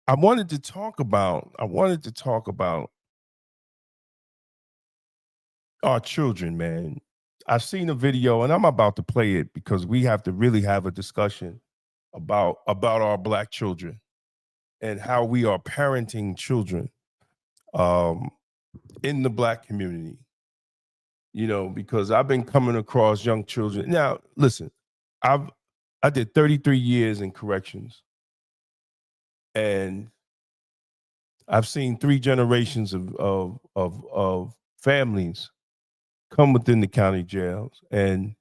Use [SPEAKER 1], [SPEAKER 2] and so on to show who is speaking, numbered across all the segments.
[SPEAKER 1] I wanted to talk about our children, man. I've seen a video and I'm about to play it because we have to really have a discussion about our black children and how we are parenting children um, in the black community. Because I've been coming across young children. Now, listen, I did 33 years in corrections, and I've seen 3 generations of families come within the county jails. And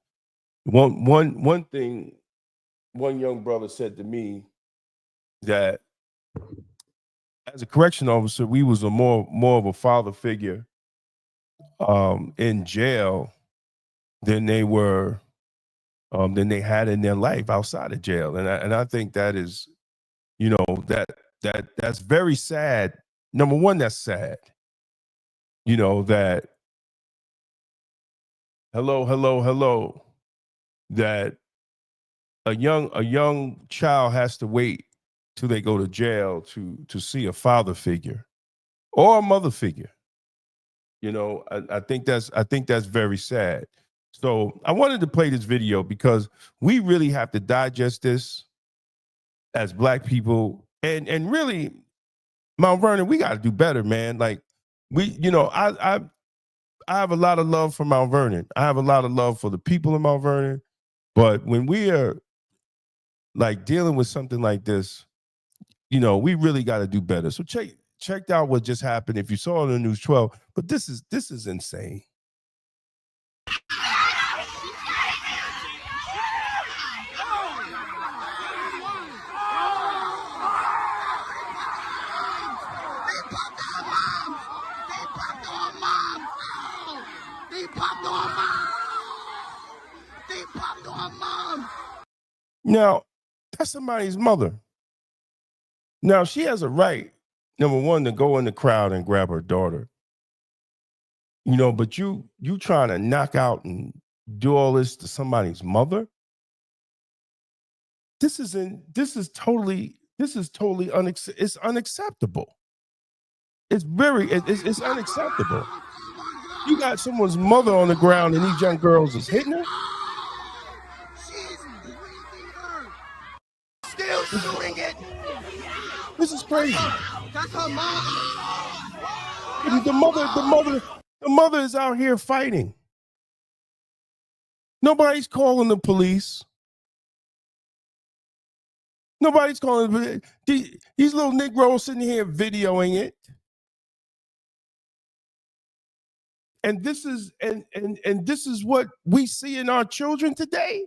[SPEAKER 1] one thing one young brother said to me, that as a correction officer, we was a more of a father figure in jail than they were than they had in their life outside of jail. And I think that is, that's very sad. Number one, that's sad. That hello, that a young child has to wait till they go to jail to see a father figure or a mother figure. I think that's very sad. So I wanted to play this video because we really have to digest this as black people, and really, Mount Vernon, we got to do better, man. Like I have a lot of love for Mount Vernon. I have a lot of love for the people in Mount Vernon, but when we are like dealing with something like this, we really got to do better. So check out what just happened. If you saw it on News 12, but this is insane. Now, that's somebody's mother. Now, she has a right, number one, to go in the crowd and grab her daughter. But you trying to knock out and do all this to somebody's mother? This is totally it's unacceptable. It's unacceptable. You got someone's mother on the ground and these young girls is hitting her?
[SPEAKER 2] Still shooting it.
[SPEAKER 1] This is crazy.
[SPEAKER 2] That's her mom.
[SPEAKER 1] The mother is out here fighting. Nobody's calling the police. Nobody's calling these little Negroes sitting here videoing it. And this is this is what we see in our children today.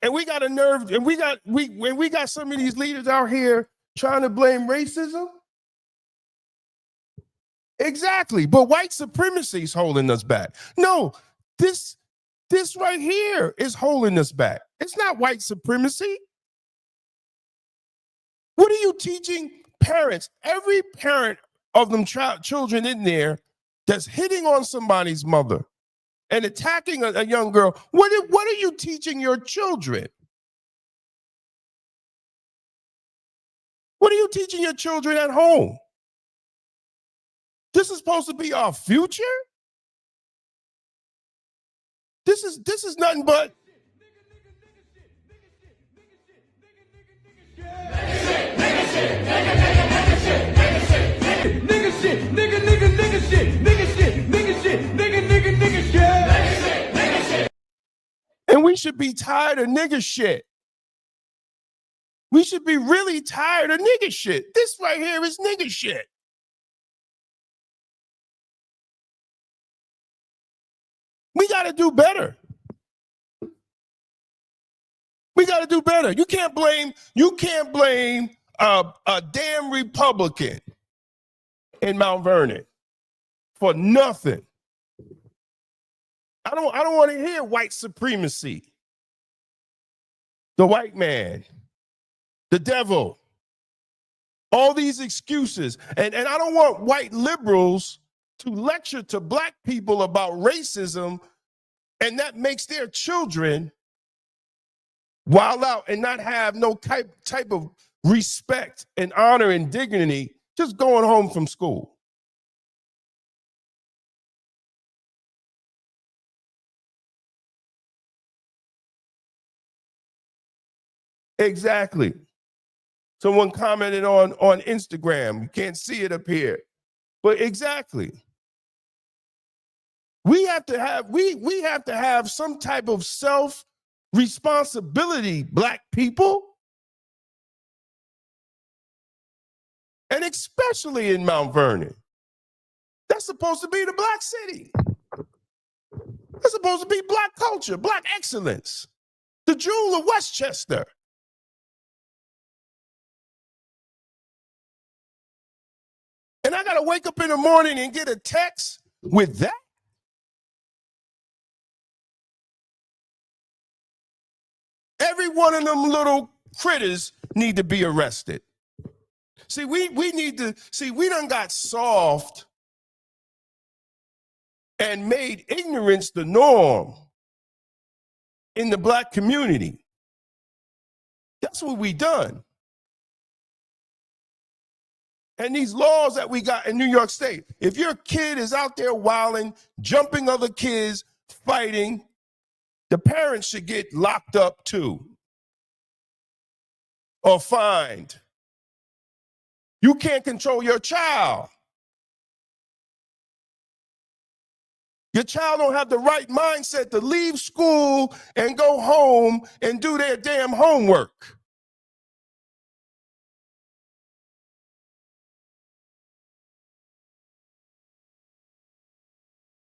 [SPEAKER 1] And we got a nerve, and we got some of these leaders out here trying to blame racism. Exactly, but white supremacy is holding us back. No, this right here is holding us back. It's not white supremacy. What are you teaching parents? Every parent of them children in there that's hitting on somebody's mother and attacking a young girl, what are you teaching your children? What are you teaching your children at home? This is supposed to be our future? This is nothing but and we should be tired of nigga shit. We should be really tired of nigga shit. This right here is nigga shit. We got to do better. We got to do better. You can't blame a damn Republican in Mount Vernon for nothing. I don't want to hear white supremacy. The white man, the devil, all these excuses. And I don't want white liberals to lecture to black people about racism, and that makes their children wild out and not have no type of respect and honor and dignity just going home from school. Exactly. Someone commented on Instagram. You can't see it up here. But exactly. We have to have some type of self-responsibility, Black people. And especially in Mount Vernon. That's supposed to be the Black city. That's supposed to be Black culture, Black excellence. The jewel of Westchester. And I got to wake up in the morning and get a text with that? Every one of them little critters need to be arrested. See, we done got soft and made ignorance the norm in the Black community. That's what we done. And these laws that we got in New York State, if your kid is out there wilding, jumping other kids, fighting, the parents should get locked up too or fined. You can't control your child. Your child don't have the right mindset to leave school and go home and do their damn homework.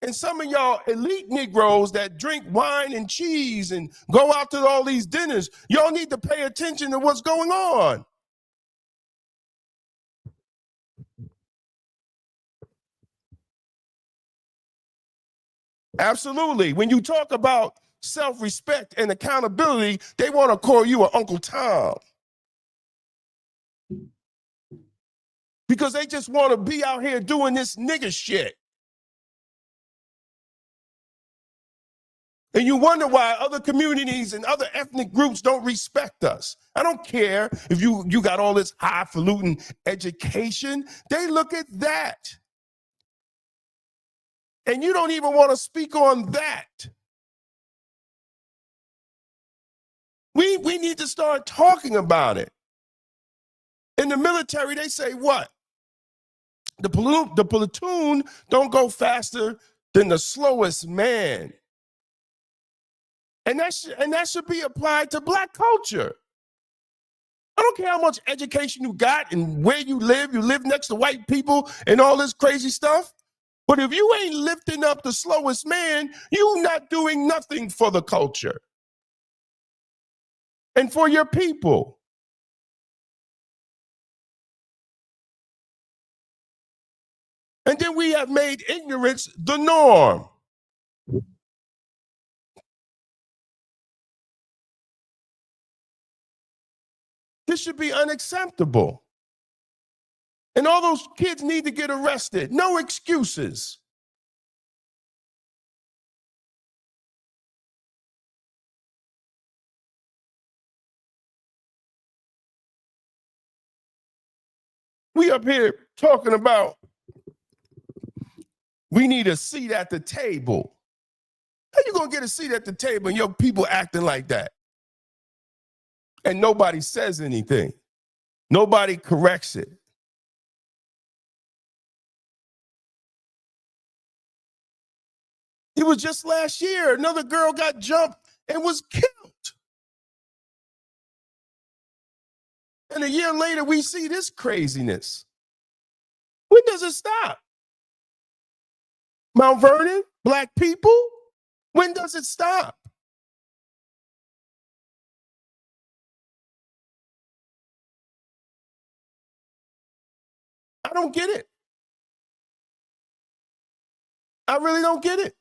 [SPEAKER 1] And some of y'all elite Negroes that drink wine and cheese and go out to all these dinners, y'all need to pay attention to what's going on. Absolutely. When you talk about self-respect and accountability, they want to call you an Uncle Tom. Because they just want to be out here doing this nigga shit. And you wonder why other communities and other ethnic groups don't respect us. I don't care if you got all this highfalutin education. They look at that. And you don't even want to speak on that. We need to start talking about it. In the military, they say what? The platoon don't go faster than the slowest man. And that should be applied to Black culture. I don't care how much education you got and where you live next to white people and all this crazy stuff. But if you ain't lifting up the slowest man, you not doing nothing for the culture and for your people. And then we have made ignorance the norm. This should be unacceptable. And all those kids need to get arrested. No excuses. We up here talking about we need a seat at the table. How you gonna get a seat at the table and your people acting like that? And nobody says anything. Nobody corrects it. It was just last year, another girl got jumped and was killed. And a year later, we see this craziness. When does it stop? Mount Vernon, Black people, when does it stop? I don't get it. I really don't get it.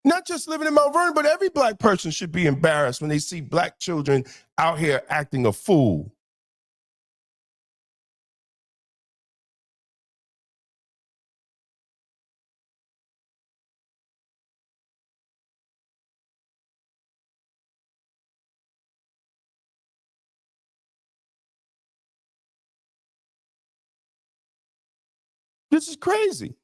[SPEAKER 1] Not just living in Mount Vernon, but every Black person should be embarrassed when they see Black children out here acting a fool. This is crazy.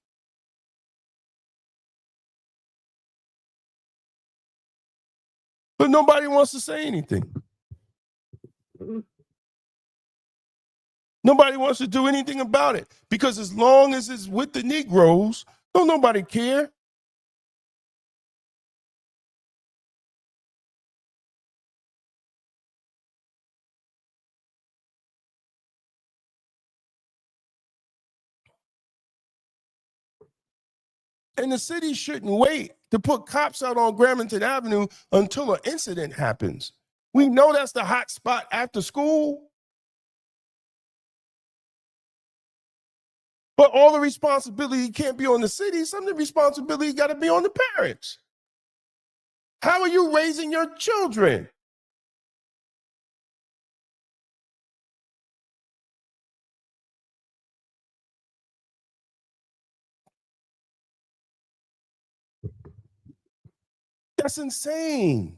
[SPEAKER 1] But nobody wants to say anything. Nobody wants to do anything about it because as long as it's with the Negroes, don't nobody care. And the city shouldn't wait to put cops out on Gramerton Avenue until an incident happens. We know that's the hot spot after school. But all the responsibility can't be on the city. Some of the responsibility got to be on the parents. How are you raising your children? That's insane.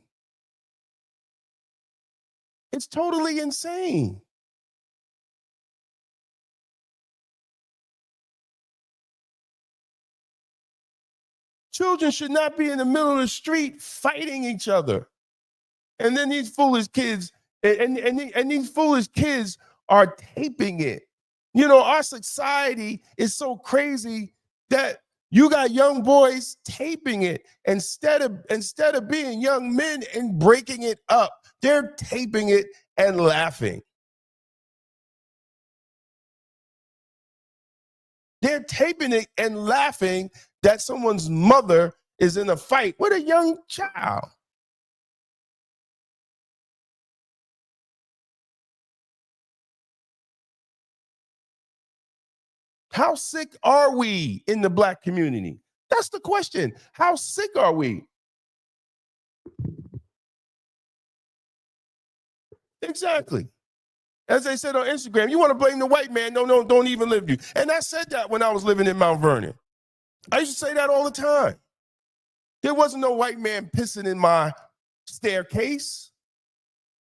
[SPEAKER 1] It's totally insane. Children should not be in the middle of the street fighting each other. And then these foolish kids, and these foolish kids are taping it. You know, our society is so crazy that you got young boys taping it instead of being young men and breaking it up. They're taping it and laughing. They're taping it and laughing that someone's mother is in a fight with a young child. How sick are we in the Black community? That's the question. How sick are we? Exactly. As they said on Instagram, you want to blame the white man? No, don't even live you. And I said that when I was living in Mount Vernon. I used to say that all the time. There wasn't no white man pissing in my staircase.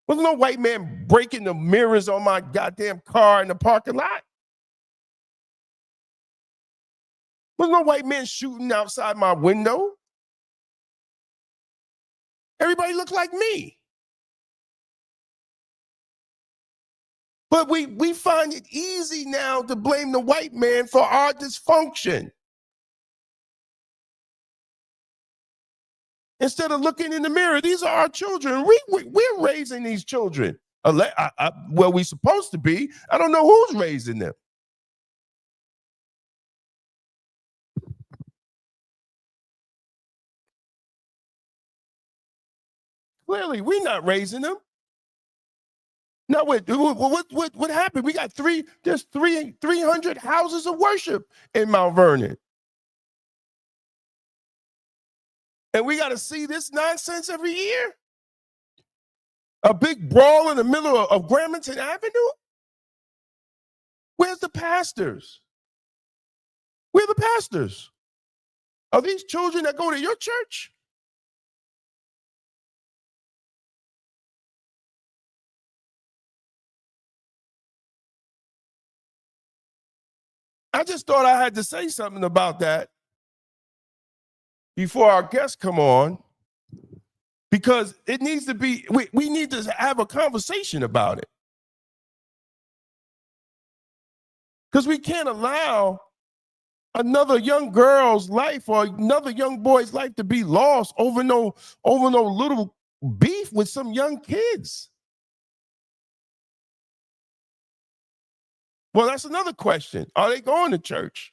[SPEAKER 1] Wasn't no white man breaking the mirrors on my goddamn car in the parking lot. Wasn't no white man shooting outside my window. Everybody looked like me. But we find it easy now to blame the white man for our dysfunction. Instead of looking in the mirror, these are our children. We're raising these children. Well, we're supposed to be. I don't know who's raising them. Clearly, we're not raising them. Now, what happened? We got 300 houses of worship in Mount Vernon. And we got to see this nonsense every year? A big brawl in the middle of Gramerton Avenue? Where's the pastors? Where are the pastors? Are these children that go to your church? I just thought I had to say something about that before our guests come on, because it needs to be, we need to have a conversation about it. Because we can't allow another young girl's life or another young boy's life to be lost over no little beef with some young kids. Well, that's another question. Are they going to church?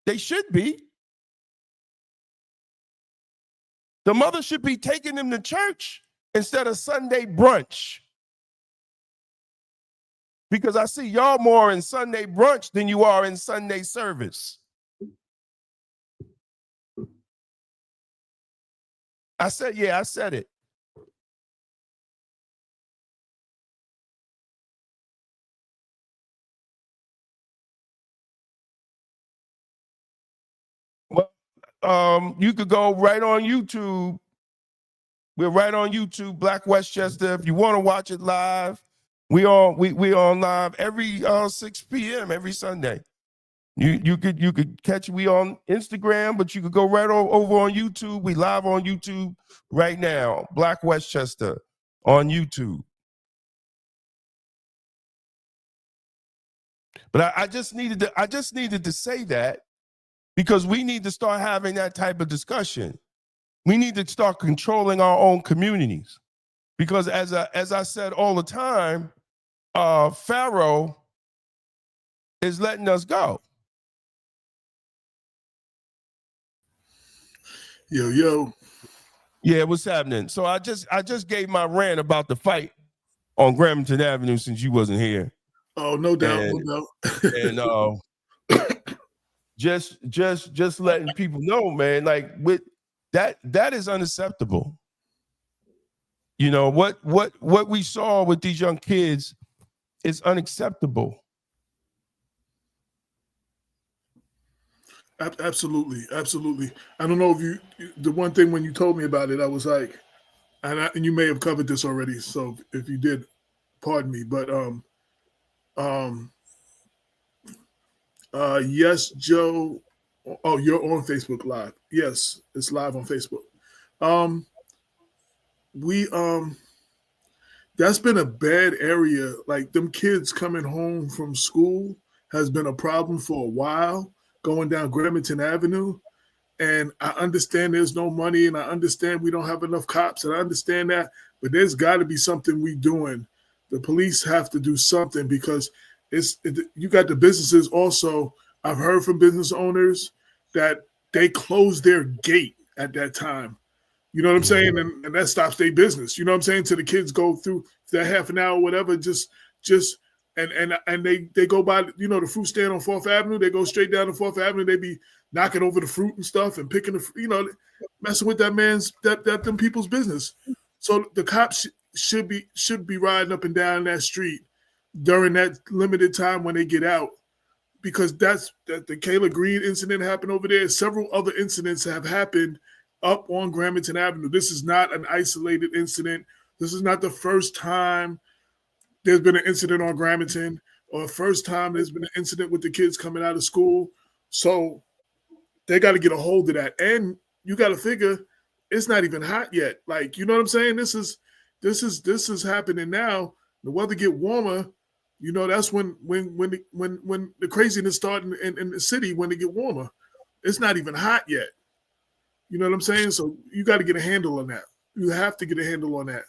[SPEAKER 1] They should be. The mother should be taking them to church instead of Sunday brunch. Because I see y'all more in Sunday brunch than you are in Sunday service. I said it. Well, you could go right on YouTube. We're right on YouTube, Black Westchester. If you want to watch it live, we on live every 6 p.m. every Sunday. You could catch we on Instagram, but you could go right over on YouTube. We live on YouTube right now. Black Westchester on YouTube. But I just needed to say that because we need to start having that type of discussion. We need to start controlling our own communities. Because as I said all the time, Pharaoh is letting us go.
[SPEAKER 3] Yo.
[SPEAKER 1] Yeah, what's happening? So I just gave my rant about the fight on Gramerton Avenue since you wasn't here.
[SPEAKER 3] Oh, no doubt, no
[SPEAKER 1] doubt. And just letting people know, man, like with that is unacceptable. You know, what we saw with these young kids is unacceptable.
[SPEAKER 3] Absolutely. I don't know if the one thing when you told me about it, I was like, and you may have covered this already. So if you did, pardon me. But yes, Joe. Oh, you're on Facebook Live. Yes, it's live on Facebook. That's been a bad area. Like them kids coming home from school has been a problem for a while, going down Gramerton Avenue. And I understand there's no money, and I understand we don't have enough cops, and I understand that, but there's got to be something we doing. The police have to do something because you got the businesses also. I've heard from business owners that they close their gate at that time. You know what I'm saying? And that stops their business. You know what I'm saying? So the kids go through that half an hour, whatever, and they go by, the fruit stand on 4th Avenue. They go straight down to 4th Avenue. They be knocking over the fruit and stuff and picking messing with them people's business. So the cops should be riding up and down that street during that limited time when they get out, because that's the Kayla Green incident happened over there. Several other incidents have happened up on Gramerton Avenue. This is not an isolated incident. This is not the first time there's been an incident on Gramerton, or the first time there's been an incident with the kids coming out of school. So they got to get a hold of that. And you got to figure it's not even hot yet. Like, you know what I'm saying? This is happening now. The weather get warmer. That's when the craziness starting in the city, when it get warmer. It's not even hot yet. You know what I'm saying? So you got to get a handle on that. You have to get a handle on that.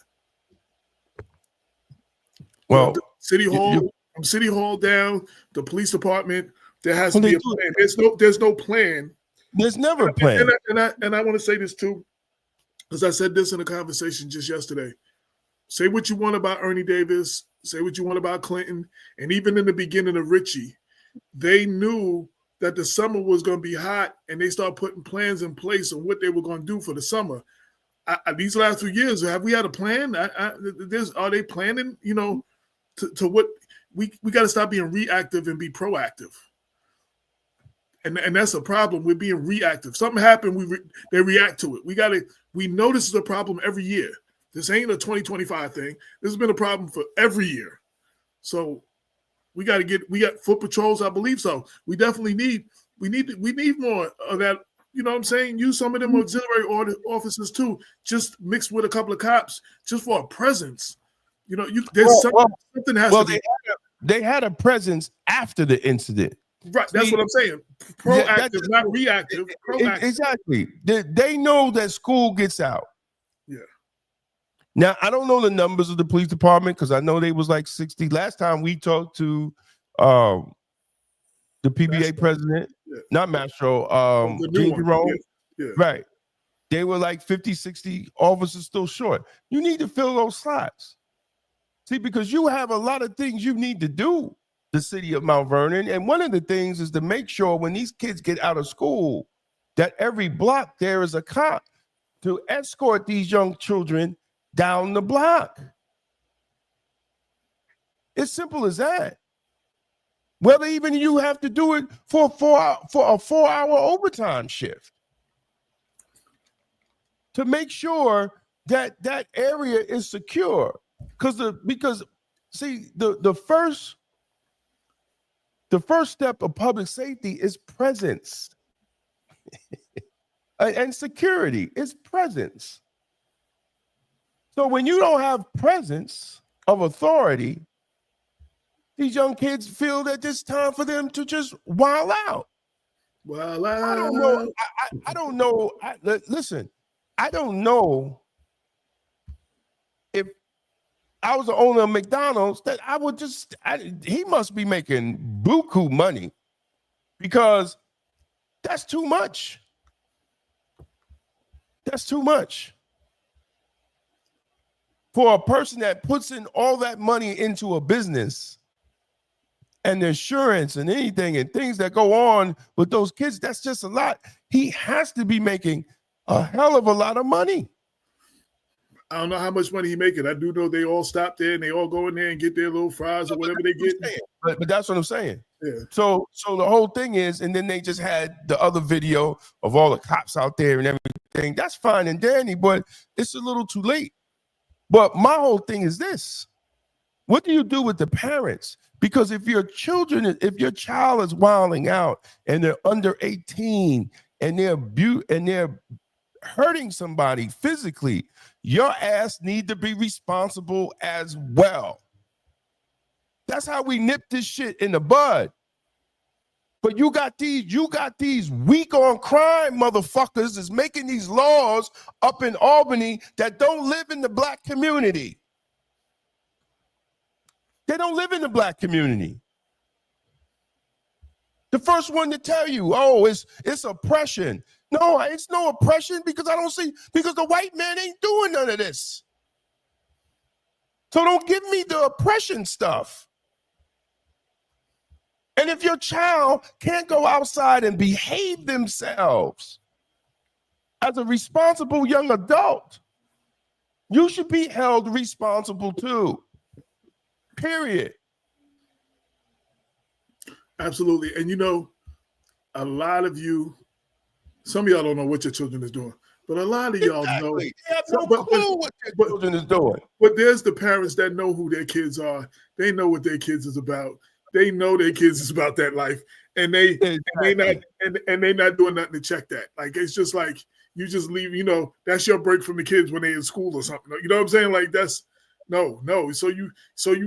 [SPEAKER 1] Well,
[SPEAKER 3] City Hall, from City Hall down, the police department, there has to be a plan. There's no plan.
[SPEAKER 1] There's never a plan.
[SPEAKER 3] And I want to say this too, because I said this in a conversation just yesterday. Say what you want about Ernie Davis, say what you want about Clinton, and even in the beginning of Richie, they knew that the summer was going to be hot, and they started putting plans in place on what they were going to do for the summer. These last 2 years, have we had a plan? Are they planning, to what we got to stop being reactive and be proactive. And that's a problem. We're being reactive. Something happened, they react to it. We know this is a problem every year. This ain't a 2025 thing. This has been a problem for every year. So we got foot patrols, I believe so. We definitely need more of that. You know what I'm saying? Use some of them auxiliary officers too, just mixed with a couple of cops, just for a presence. Something has to be.
[SPEAKER 1] They had a presence after the incident.
[SPEAKER 3] Right, that's what I'm saying. Proactive, not reactive. Proactive.
[SPEAKER 1] Exactly. They know that school gets out.
[SPEAKER 3] Yeah.
[SPEAKER 1] Now, I don't know the numbers of the police department, because I know they was like 60. Last time we talked to the PBA president, not Mastro, Gene Jerome.
[SPEAKER 3] Yeah.
[SPEAKER 1] Right. They were like 50, 60 officers still short. You need to fill those slots. See, because you have a lot of things you need to do, the city of Mount Vernon. And one of the things is to make sure when these kids get out of school, that every block there is a cop to escort these young children down the block. It's simple as that. Whether even you have to do it for a 4-hour overtime shift, to make sure that that area is secure. Because see, the first The first step of public safety is presence. And security is presence. So when you don't have presence of authority, these young kids feel that it's time for them to just wild out.
[SPEAKER 3] Well,
[SPEAKER 1] I don't know. I don't know. Listen, I don't know if I was the owner of McDonald's that I would just, he must be making buku money because that's too much. That's too much. For a person that puts in all that money into a business and the insurance and anything and things that go on with those kids, that's just a lot. He has to be making a hell of a lot of money.
[SPEAKER 3] I don't know how much money he making. I do know they all stop there and they all go in there and get their little fries or whatever they get.
[SPEAKER 1] But that's what I'm saying.
[SPEAKER 3] Yeah.
[SPEAKER 1] So the whole thing is, and then they just had the other video of all the cops out there and everything. That's fine and dandy, but it's a little too late. But my whole thing is this: what do you do with the parents? Because if your child is wilding out and they're under 18 and they're hurting somebody physically, your ass need to be responsible as well. That's how we nip this shit in the bud. But you got these weak on crime motherfuckers that's making these laws up in Albany that don't live in the black community. They don't live in the black community. The first one to tell you, oh, it's oppression. No, it's no oppression because the white man ain't doing none of this. So don't give me the oppression stuff. And if your child can't go outside and behave themselves as a responsible young adult, you should be held responsible too. Period.
[SPEAKER 3] Absolutely. And you know, a lot of you, some of y'all don't know what your children is doing, but a lot of y'all know.
[SPEAKER 1] They have no clue what their children is doing.
[SPEAKER 3] But there's the parents that know who their kids are. They know what their kids is about. They know their kids is about that life, and they not doing nothing to check that. Like it's just like you just leave. You know, that's your break from the kids when they're in school or something. You know what I'm saying? Like that's no. So you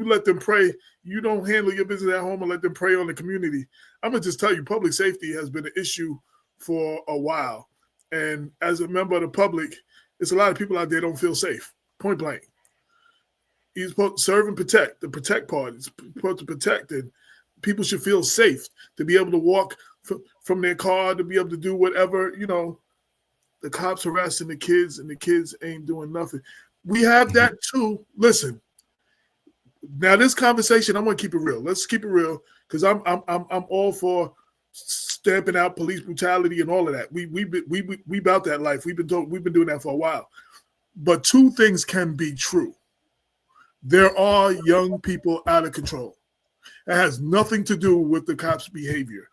[SPEAKER 3] let them pray. You don't handle your business at home and let them pray on the community. I'm gonna just tell you, public safety has been an issue for a while, and as a member of the public, there's a lot of people out there don't feel safe. Point blank. He's supposed to serve and protect. The protect part is supposed to protect, and people should feel safe to be able to walk from their car, to be able to do whatever. You know, the cops harassing the kids, and the kids ain't doing nothing. We have that too. Listen, now this conversation, I'm gonna keep it real. Let's keep it real because I'm all for stamping out police brutality and all of that. We about that life. We've been doing that for a while. But two things can be true. There are young people out of control. It has nothing to do with the cops' behavior.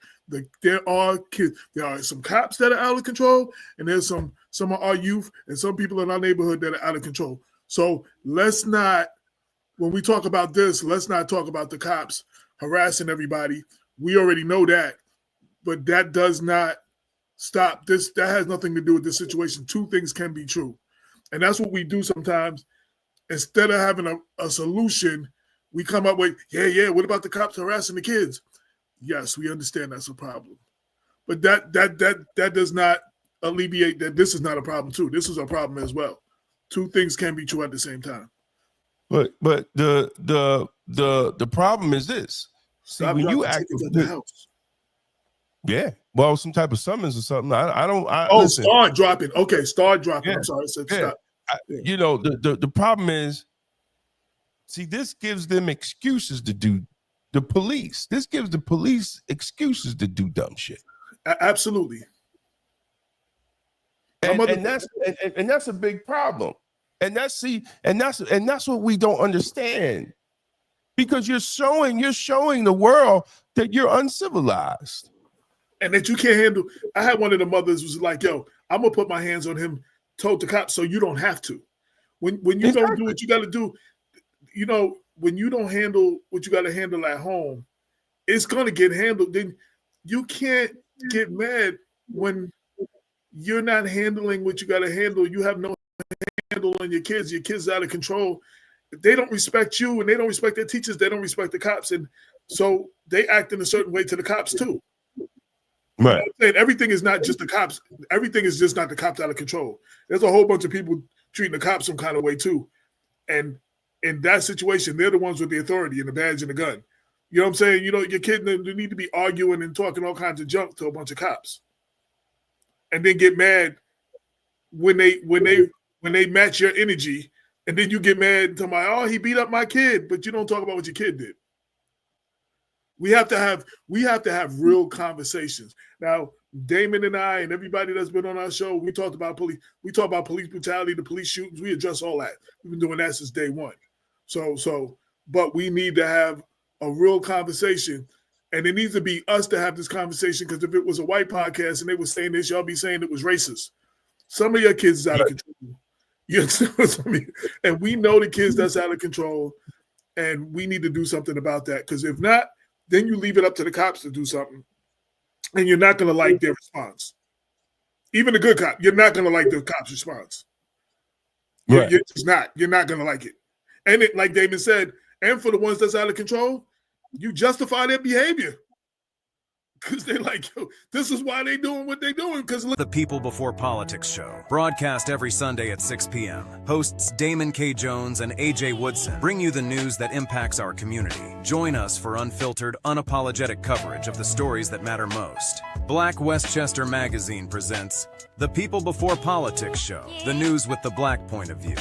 [SPEAKER 3] There are kids. There are some cops that are out of control, and there's some of our youth and some people in our neighborhood that are out of control. So let's not, when we talk about this, let's not talk about the cops harassing everybody. We already know that, but that does not stop this. That has nothing to do with this situation. Two things can be true, and that's what we do sometimes. Instead of having a solution, we come up with, what about the cops harassing the kids? Yes, we understand that's a problem. But that does not alleviate that this is not a problem too. This is a problem as well. Two things can be true at the same time.
[SPEAKER 1] But the problem is this. See,
[SPEAKER 3] Stop
[SPEAKER 1] when you act
[SPEAKER 3] at the house.
[SPEAKER 1] Yeah. Well, some type of summons or something.
[SPEAKER 3] Listen. Start dropping. Okay, start dropping. Yeah. I'm sorry, I said stop.
[SPEAKER 1] You know, the problem is, see, this gives them excuses to do the police. This gives the police excuses to do dumb shit.
[SPEAKER 3] Absolutely.
[SPEAKER 1] And that's a big problem. And that's what we don't understand. Because you're showing the world that you're uncivilized.
[SPEAKER 3] And that you can't handle. I had one of the mothers who was like, yo, I'm gonna put my hands on him, told the cops, so you don't have to. When you don't do what you gotta do, you know, when you don't handle what you gotta handle at home, it's going to get handled. Then you can't get mad when you're not handling what you got to handle. You have no handle on your kids. Your kids are out of control. If they don't respect you and they don't respect their teachers, they don't respect the cops. And so they act in a certain way to the cops too.
[SPEAKER 1] Right.
[SPEAKER 3] And everything is not just the cops. Everything is just not the cops out of control. There's a whole bunch of people treating the cops some kind of way too. And in that situation, they're the ones with the authority and the badge and the gun. You know what I'm saying? You know, your kid they need to be arguing and talking all kinds of junk to a bunch of cops. And then get mad when they match your energy, and then you get mad and tell me, oh, he beat up my kid, but you don't talk about what your kid did. We have to have real conversations. Now, Damon and I and everybody that's been on our show, we talk about police brutality, the police shootings. We address all that. We've been doing that since day one. But we need to have a real conversation, and it needs to be us to have this conversation, because if it was a white podcast and they were saying this, y'all be saying it was racist. Some of your kids is out of control. You know what I mean? And we know the kids that's out of control, and we need to do something about that, because if not, then you leave it up to the cops to do something, and you're not going to like their response. Even the good cop, you're not going to like the cop's response.
[SPEAKER 1] Right.
[SPEAKER 3] You're just not. You're not going to like it. And it, like Damon said, and for the ones that's out of control, you justify their behavior. Because they're like, yo, this is why they're doing what they're doing. Because
[SPEAKER 4] The People Before Politics show, broadcast every Sunday at 6 p.m. Hosts Damon K. Jones and A.J. Woodson bring you the news that impacts our community. Join us for unfiltered, unapologetic coverage of the stories that matter most. Black Westchester Magazine presents The People Before Politics show, the news with the black point of view.